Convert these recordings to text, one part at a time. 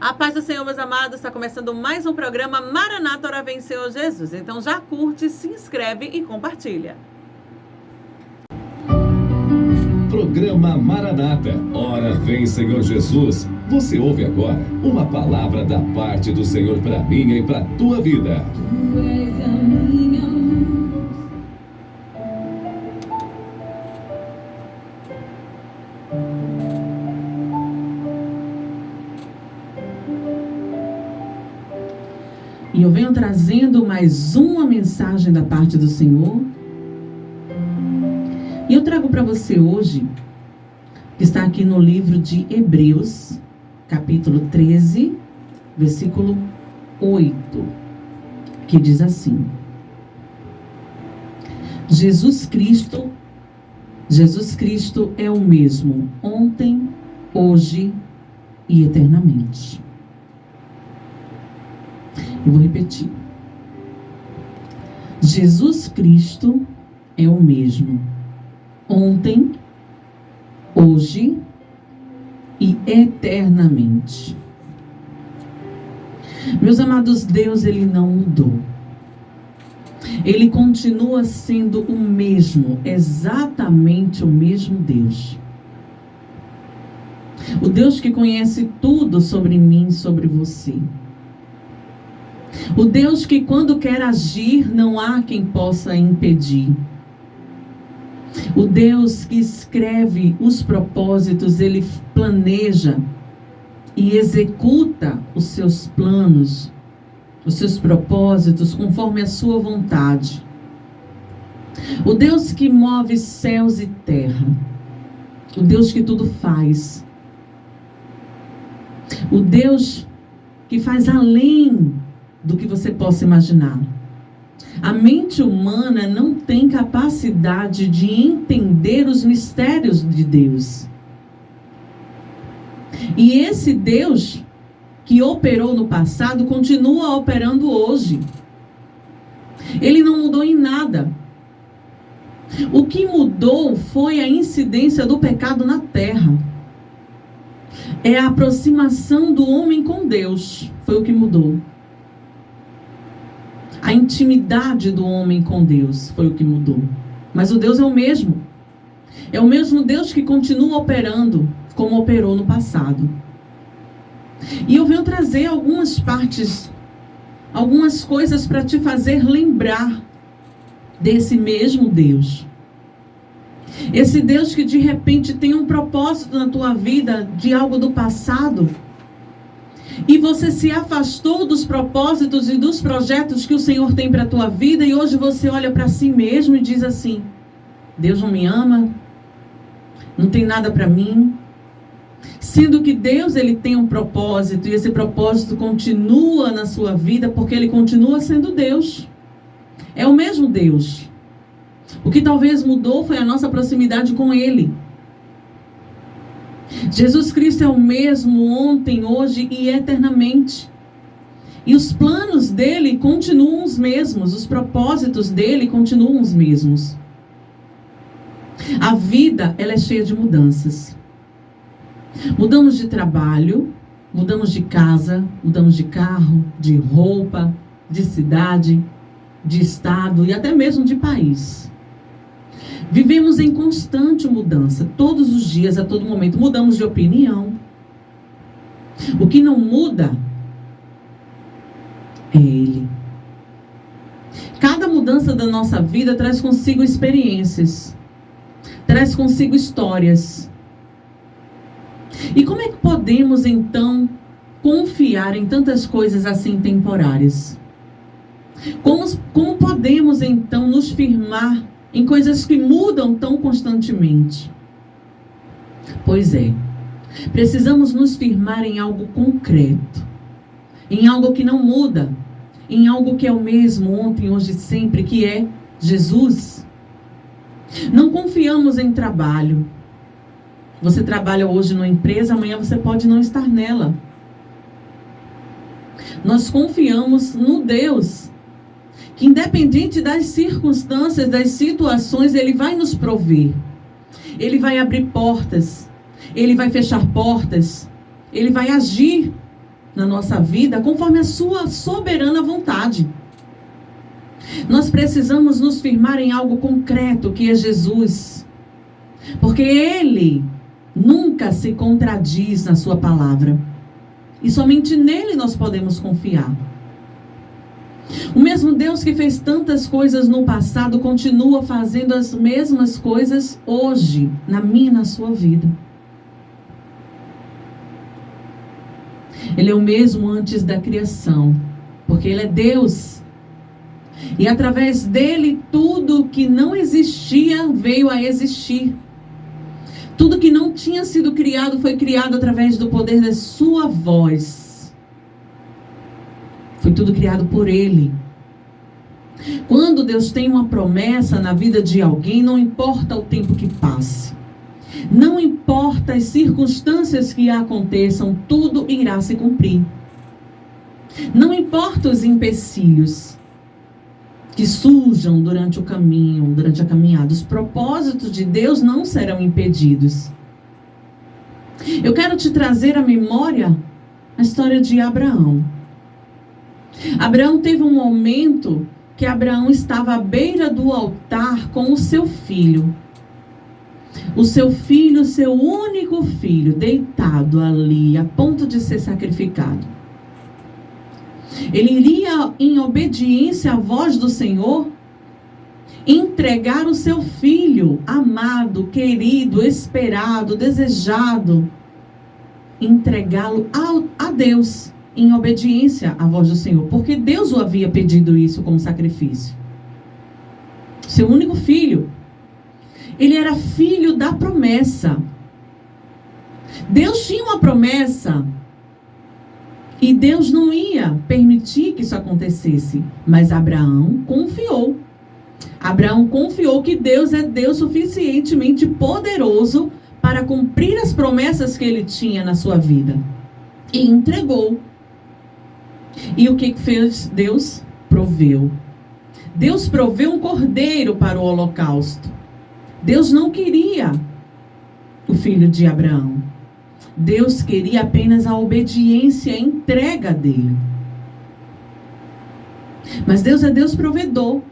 A paz do Senhor, meus amados, está começando mais um programa Maranata, Ora Vem Senhor Jesus. Então já curte, se inscreve e compartilha. Programa Maranata, Ora Vem Senhor Jesus. Você ouve agora uma palavra da parte do Senhor para minha e para tua vida. Tu és a minha luz. E eu venho trazendo mais uma mensagem da parte do Senhor. E eu trago para você hoje, que está aqui no livro de Hebreus, capítulo 13, versículo 8, que diz assim: Jesus Cristo é o mesmo ontem, hoje e eternamente. Eu vou repetir. Jesus Cristo é o mesmo ontem, hoje e eternamente. Meus amados, Deus, Ele não mudou. Ele continua sendo o mesmo, exatamente o mesmo Deus. O Deus que conhece tudo sobre mim, sobre você. O Deus que quando quer agir, não há quem possa impedir. O Deus que escreve os propósitos, Ele planeja e executa os seus planos, os seus propósitos, conforme a sua vontade. O Deus que move céus e terra. O Deus que tudo faz. O Deus que faz além do que você possa imaginar. A mente humana não tem capacidade de entender os mistérios de Deus. E esse Deus que operou no passado continua operando hoje. Ele não mudou em nada. O que mudou foi a incidência do pecado na terra. É a aproximação do homem com Deus. Foi o que mudou. A intimidade do homem com Deus foi o que mudou. Mas o Deus é o mesmo. É o mesmo Deus que continua operando como operou no passado. E eu venho trazer algumas partes, algumas coisas para te fazer lembrar desse mesmo Deus. Esse Deus que de repente tem um propósito na tua vida de algo do passado. E você se afastou dos propósitos e dos projetos que o Senhor tem para a tua vida. E hoje você olha para si mesmo e diz assim: Deus não me ama, não tem nada para mim. Sendo que Deus, Ele tem um propósito. E esse propósito continua na sua vida porque Ele continua sendo Deus. É o mesmo Deus. O que talvez mudou foi a nossa proximidade com Ele. Jesus Cristo é o mesmo ontem, hoje e eternamente. E os planos dele continuam os mesmos, os propósitos dele continuam os mesmos. A vida, ela é cheia de mudanças. Mudamos de trabalho, mudamos de casa, mudamos de carro, de roupa, de cidade, de estado e até mesmo de país. Vivemos em constante mudança, todos os dias, a todo momento. Mudamos de opinião. O que não muda é Ele. Cada mudança da nossa vida traz consigo experiências, traz consigo histórias. E como é que podemos, confiar em tantas coisas assim temporárias? Como podemos, nos firmar em coisas que mudam tão constantemente? Pois é, precisamos nos firmar em algo concreto, em algo que não muda, em algo que é o mesmo ontem, hoje e sempre, que é Jesus. Não confiamos em trabalho. Você trabalha hoje numa empresa, amanhã você pode não estar nela. Nós confiamos no Deus que, independente das circunstâncias, das situações, Ele vai nos prover. Ele vai abrir portas. Ele vai fechar portas. Ele vai agir na nossa vida conforme a sua soberana vontade. Nós precisamos nos firmar em algo concreto, que é Jesus. Porque Ele nunca se contradiz na sua palavra. E somente nele nós podemos confiar. O mesmo Deus que fez tantas coisas no passado continua fazendo as mesmas coisas hoje, na minha e na sua vida. Ele é o mesmo antes da criação, porque Ele é Deus. E através dele, tudo que não existia veio a existir. Tudo que não tinha sido criado foi criado através do poder da sua voz. Foi tudo criado por Ele. Quando Deus tem uma promessa na vida de alguém, não importa o tempo que passe. Não importa as circunstâncias que aconteçam, tudo irá se cumprir. Não importa os empecilhos que surjam durante o caminho, durante a caminhada. Os propósitos de Deus não serão impedidos. Eu quero te trazer à memória a história de Abraão. Abraão teve um momento que Abraão estava à beira do altar com o seu filho. O seu filho, seu único filho, deitado ali, a ponto de ser sacrificado. Ele iria, em obediência à voz do Senhor, entregar o seu filho, amado, querido, esperado, desejado, entregá-lo a Deus, em obediência à voz do Senhor, porque Deus o havia pedido isso como sacrifício. Seu único filho. Ele era filho da promessa. Deus tinha uma promessa. E Deus não ia permitir que isso acontecesse. Mas Abraão confiou. Abraão confiou que Deus é Deus suficientemente poderoso para cumprir as promessas que ele tinha na sua vida. E entregou. E o que fez Deus? Proveu. Deus proveu um cordeiro para o holocausto. Deus não queria o filho de Abraão. Deus queria apenas a obediência e a entrega dele. Mas Deus é Deus provedor.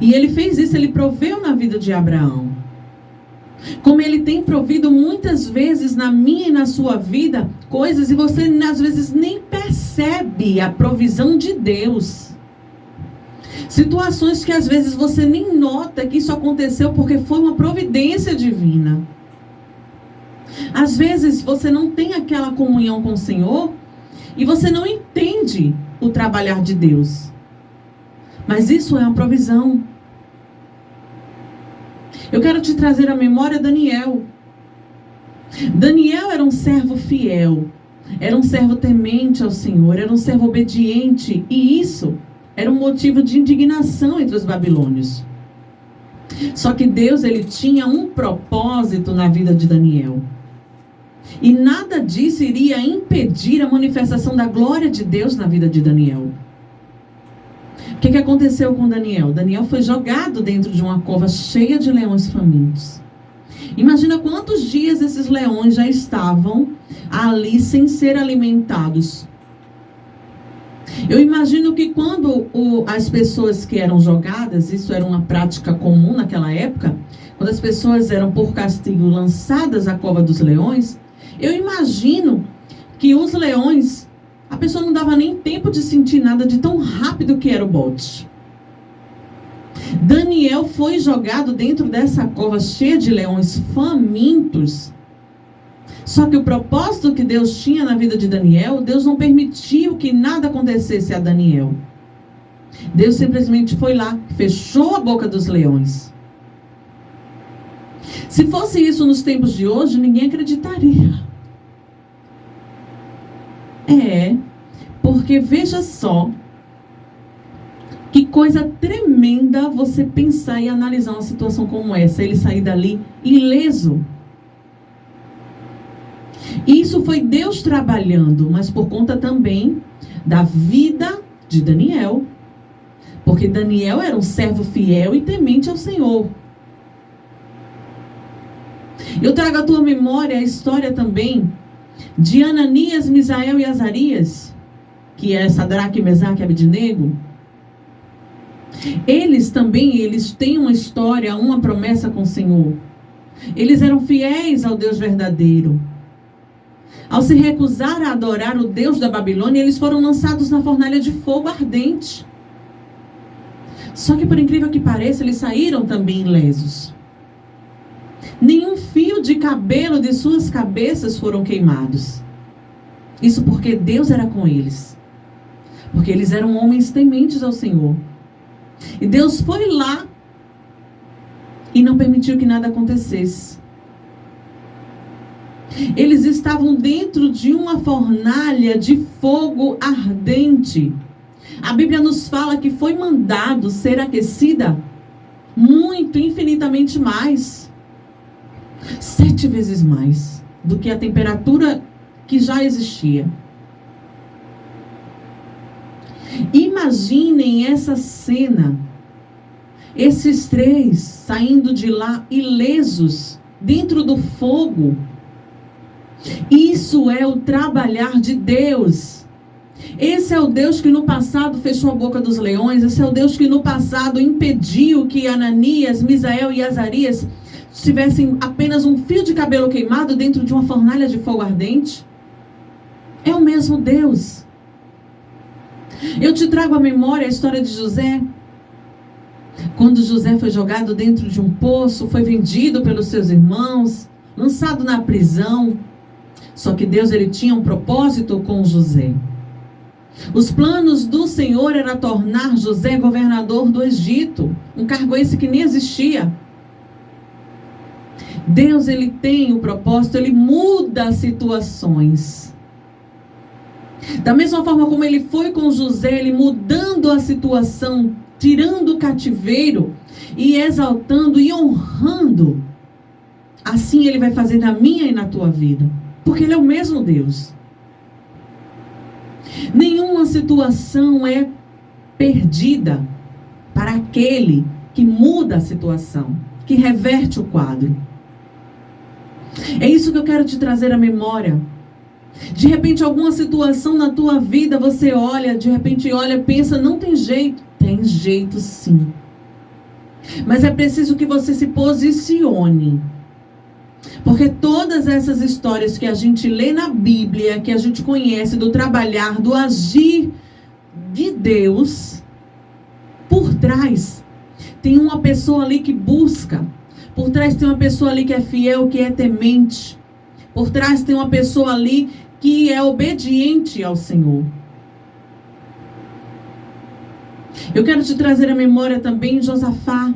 E Ele fez isso, Ele proveu na vida de Abraão. Como Ele tem provido muitas vezes na minha e na sua vida coisas, e você às vezes nem percebe a provisão de Deus. Situações que às vezes você nem nota que isso aconteceu porque foi uma providência divina. Às vezes você não tem aquela comunhão com o Senhor e você não entende o trabalhar de Deus. Mas isso é uma provisão. Eu quero te trazer à memória Daniel. Daniel era um servo fiel, era um servo temente ao Senhor, era um servo obediente, e isso era um motivo de indignação entre os babilônios. Só que Deus, ele tinha um propósito na vida de Daniel. E nada disso iria impedir a manifestação da glória de Deus na vida de Daniel. O que aconteceu com Daniel? Daniel foi jogado dentro de uma cova cheia de leões famintos. Imagina quantos dias esses leões já estavam ali sem ser alimentados. Eu imagino que quando as pessoas que eram jogadas, isso era uma prática comum naquela época, quando as pessoas eram por castigo lançadas à cova dos leões, eu imagino que os leões, a pessoa não dava nem tempo de sentir nada de tão rápido que era o bote. Daniel foi jogado dentro dessa cova cheia de leões famintos. Só que o propósito que Deus tinha na vida de Daniel, Deus não permitiu que nada acontecesse a Daniel. Deus simplesmente foi lá, fechou a boca dos leões. Se fosse isso nos tempos de hoje, ninguém acreditaria. Porque veja só, que coisa tremenda você pensar e analisar uma situação como essa, ele sair dali ileso. Isso foi Deus trabalhando, mas por conta também da vida de Daniel. Porque Daniel era um servo fiel e temente ao Senhor. Eu trago à tua memória a história também de Ananias, Misael e Azarias, que é Sadraque, Mesaque e Abednego, eles têm uma história, uma promessa com o Senhor. Eles eram fiéis ao Deus verdadeiro. Ao se recusar a adorar o Deus da Babilônia, eles foram lançados na fornalha de fogo ardente. Só que, por incrível que pareça, eles saíram também ilesos. Nenhum fio de cabelo de suas cabeças foram queimados. Isso porque Deus era com eles. Porque eles eram homens tementes ao Senhor. E Deus foi lá e não permitiu que nada acontecesse. Eles estavam dentro de uma fornalha de fogo ardente. A Bíblia nos fala que foi mandado ser aquecida muito, infinitamente mais. 7 vezes mais do que a temperatura que já existia. Imaginem essa cena. Esses 3 saindo de lá ilesos, dentro do fogo. Isso é o trabalhar de Deus. Esse é o Deus que no passado fechou a boca dos leões. Esse é o Deus que no passado impediu que Ananias, Misael e Azarias tivessem apenas um fio de cabelo queimado dentro de uma fornalha de fogo ardente. É o mesmo Deus. Eu te trago à memória a história de José. Quando José foi jogado dentro de um poço, foi vendido pelos seus irmãos, lançado na prisão. Só que Deus, ele tinha um propósito com José. Os planos do Senhor era tornar José governador do Egito, um cargo esse que nem existia. Deus, ele tem o propósito, ele muda as situações. Da mesma forma como ele foi com José, ele mudando a situação, tirando o cativeiro e exaltando e honrando. Assim ele vai fazer na minha e na tua vida. Porque ele é o mesmo Deus. Nenhuma situação é perdida para aquele que muda a situação, que reverte o quadro. É isso que eu quero te trazer à memória. De repente, alguma situação na tua vida, você olha, pensa, não tem jeito. Tem jeito sim. Mas é preciso que você se posicione. Porque todas essas histórias que a gente lê na Bíblia, que a gente conhece do trabalhar, do agir de Deus, por trás tem uma pessoa ali que busca. Por trás tem uma pessoa ali que é fiel, que é temente. Por trás tem uma pessoa ali que é obediente ao Senhor. Eu quero te trazer à memória também Josafá.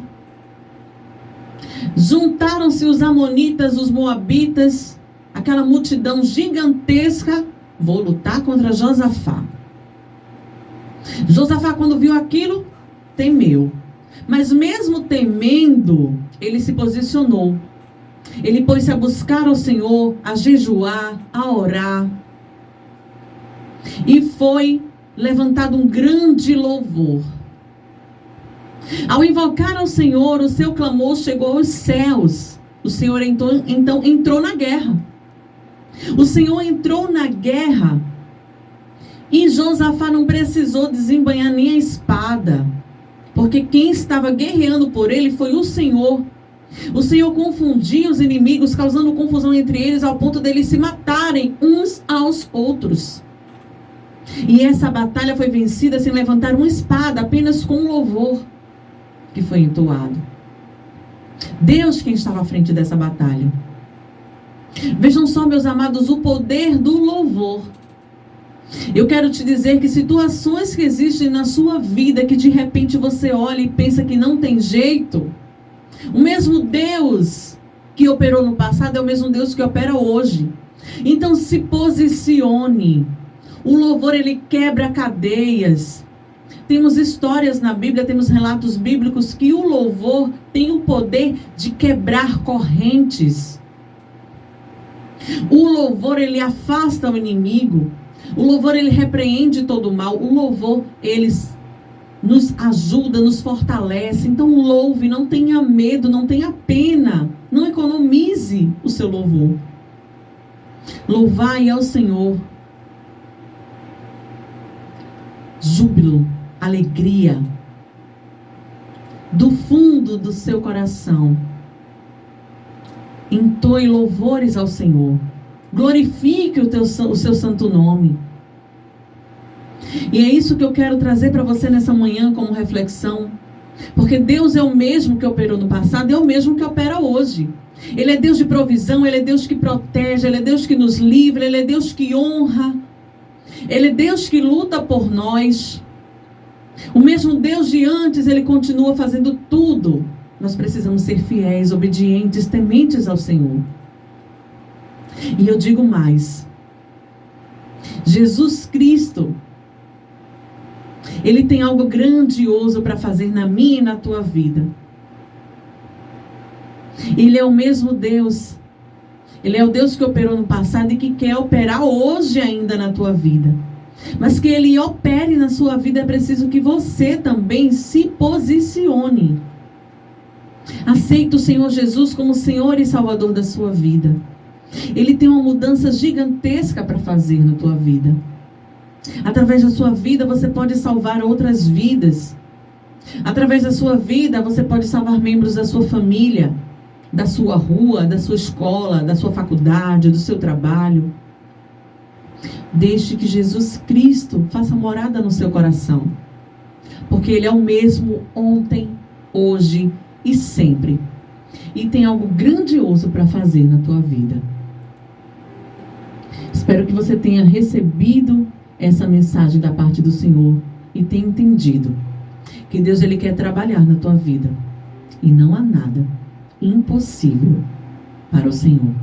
Juntaram-se os amonitas, os moabitas, aquela multidão gigantesca. Vou lutar contra Josafá. Josafá, quando viu aquilo, temeu. Mas mesmo temendo, ele se posicionou. Ele pôs-se a buscar ao Senhor, a jejuar, a orar. E foi levantado um grande louvor. Ao invocar ao Senhor, o seu clamor chegou aos céus. O Senhor então entrou na guerra. O Senhor entrou na guerra. E Josafá não precisou desembainhar nem a espada. Porque quem estava guerreando por ele foi o Senhor. O Senhor confundia os inimigos, causando confusão entre eles, ao ponto deles se matarem uns aos outros. E essa batalha foi vencida sem levantar uma espada, apenas com um louvor que foi entoado. Deus quem estava à frente dessa batalha. Vejam só, meus amados, o poder do louvor. Eu quero te dizer que situações que existem na sua vida, que de repente você olha e pensa que não tem jeito, o mesmo Deus que operou no passado é o mesmo Deus que opera hoje. Então se posicione. O louvor, ele quebra cadeias. Temos histórias na Bíblia, temos relatos bíblicos que o louvor tem o poder de quebrar correntes. O louvor, ele afasta o inimigo. O louvor, ele repreende todo o mal. O louvor, ele nos ajuda, nos fortalece. Então louve, não tenha medo, não tenha pena. Não economize o seu louvor. Louvai ao Senhor. Júbilo, alegria, do fundo do seu coração. Entoe louvores ao Senhor. Glorifique o seu santo nome. E é isso que eu quero trazer para você nessa manhã como reflexão. Porque Deus é o mesmo que operou no passado, é o mesmo que opera hoje. Ele é Deus de provisão, Ele é Deus que protege, Ele é Deus que nos livra, Ele é Deus que honra. Ele é Deus que luta por nós. O mesmo Deus de antes, Ele continua fazendo tudo. Nós precisamos ser fiéis, obedientes, tementes ao Senhor. E eu digo mais. Jesus Cristo, Ele tem algo grandioso para fazer na minha e na tua vida. Ele é o mesmo Deus. Ele é o Deus que operou no passado e que quer operar hoje ainda na tua vida. Mas que Ele opere na sua vida, é preciso que você também se posicione. Aceite o Senhor Jesus como Senhor e Salvador da sua vida. Ele tem uma mudança gigantesca para fazer na tua vida. Através da sua vida você pode salvar outras vidas. Através da sua vida você pode salvar membros da sua família, da sua rua, da sua escola, da sua faculdade, do seu trabalho. Deixe que Jesus Cristo faça morada no seu coração. Porque Ele é o mesmo ontem, hoje e sempre. E tem algo grandioso para fazer na tua vida. Espero que você tenha recebido essa mensagem da parte do Senhor e tenha entendido que Deus, Ele quer trabalhar na tua vida. E não há nada impossível para o Senhor.